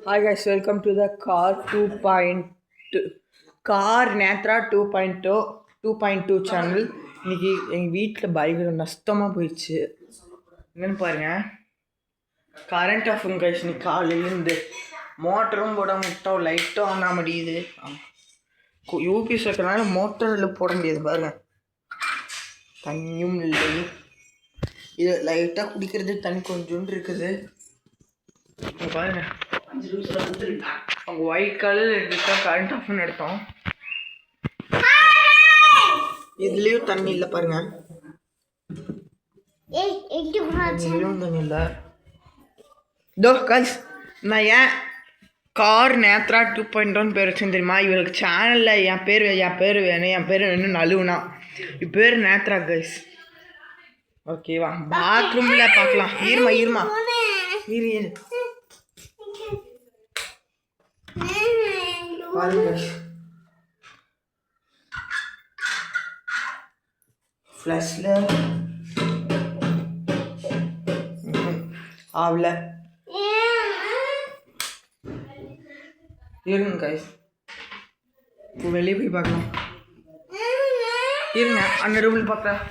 Hi guys, welcome to the Car 2.2 Car Natra 2.2 channel. இன்னைக்கு எங்கள் வீட்டில் பயங்கர நஷ்டமாக போயிடுச்சு. என்னென்னு பாருங்கள், கரண்ட் ஆஃப் கைஸ். இன்னைக்கு காலையிலேருந்து மோட்டரும் போட முட்டோம், லைட்டும் ஆன முடியுது. யூபிஎஸ் இருக்கிறனால மோட்டரில் போட முடியாது பாருங்கள். தண்ணியும் இல்லை. இது லைட்டாக குடிக்கிறது தண்ணி கொஞ்சோண்டு இருக்குது பாருங்க. அவங்க ஒயிட் கலர் இருக்கா கரண்ட் ஆஃப்னு எடுத்தோம். இதுலேயும் தண்ணி இல்லை பாருங்க. இதுலேயும் தண்ணி இல்லை. இதோ கைஸ், நான் ஏன் கார் நேத்ரா 2.1 பேர் வச்சேன் தெரியுமா? இவருக்கு சேனலில் என் பேர் வேணும் நழுவுனா. இது பேர் நேத்ரா கைஸ். ஓகேவா? பாத்ரூமில் பார்க்கலாம். ஈரமா இரு ஃப்ளஷ்ல ஆவல இருங்க கைஸ். இப்போ வெளியே போய் பார்க்கலாம். இருங்க, அந்த ரூமில் பார்க்கலாம்.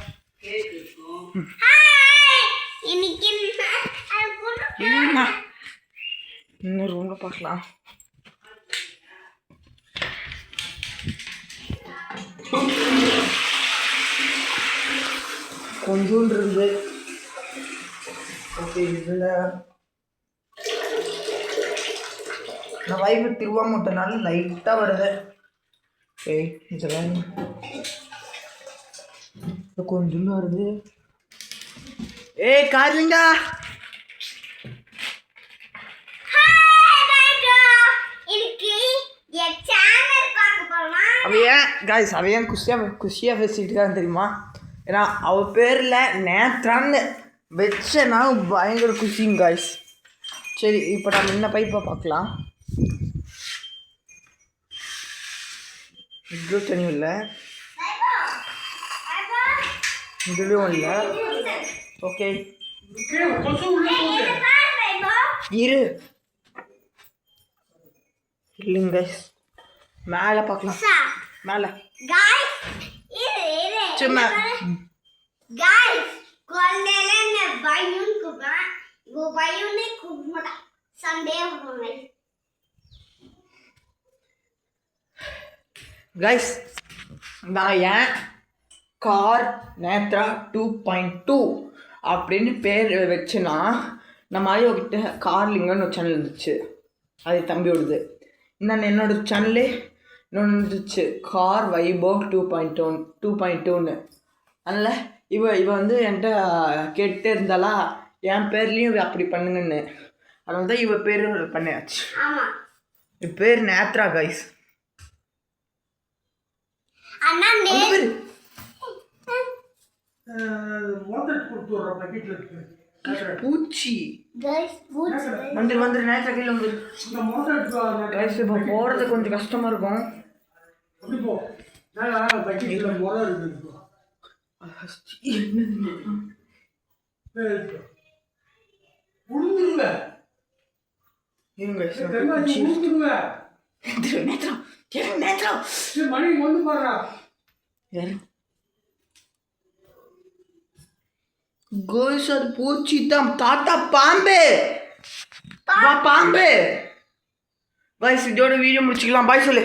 இன்னும் ரூமில் பார்க்கலாம். கொஞ்சோண்டு இருந்து ஓகே. இதில் நான் வைப்பு திருவா மூட்டனால லைட்டாக வருது. ஏய் இதெல்லாம் கொஞ்சோண்டு வருது. ஏய் கார்லிங்கா, அவையன் குஷியாக பேசிக்கிட்டு தான் தெரியுமா? ஏன்னா அவள் பேரில் நேத்ரான்னு வச்சேன்னா பயங்கர குஷிங்க காய்ஸ். சரி, இப்போ நம்ம என்ன பைப்பை பார்க்கலாம். இவ்வளோ தனியும் இல்லை, இதுலேயும் இல்லை. ஓகே இரு இல்லைங்க கைஸ், மேலே பார்க்கலாம். மேலே சும்மா கைஸ், நான் ஏன் கார் நேத்ரா 2.2 அப்படின்னு பேர் வச்சுன்னா, நம்ம ஆயோக்கிட்ட கார்லிங்கன்னு ஒரு சேனல் இருந்துச்சு, அது தம்பியோடுது. இன்னொன்று என்னோட சேனலே இன்னொன்று இருந்துச்சு, கார் வைபவ் 2.2ன்னு. அதனால் இவ வந்து என்கிட்ட கேட்டு இருந்தாலா என் பேர்லேயும் அப்படி பண்ணுங்கன்னு. அதனால தான் இவ பேர் பண்ணியாச்சு. இது பேர் நேத்ரா கைஸ். பூச்சி வந்துரு நேத்ரா கையில் வந்துரு. போகிறது கொஞ்சம் கஷ்டமாக இருக்கும். அது பூச்சி தான் தாத்தா, பாம்பு பாம்பு. பாய், இதோட வீடியோ முடிச்சுக்கலாம். பாய் சொல்லு.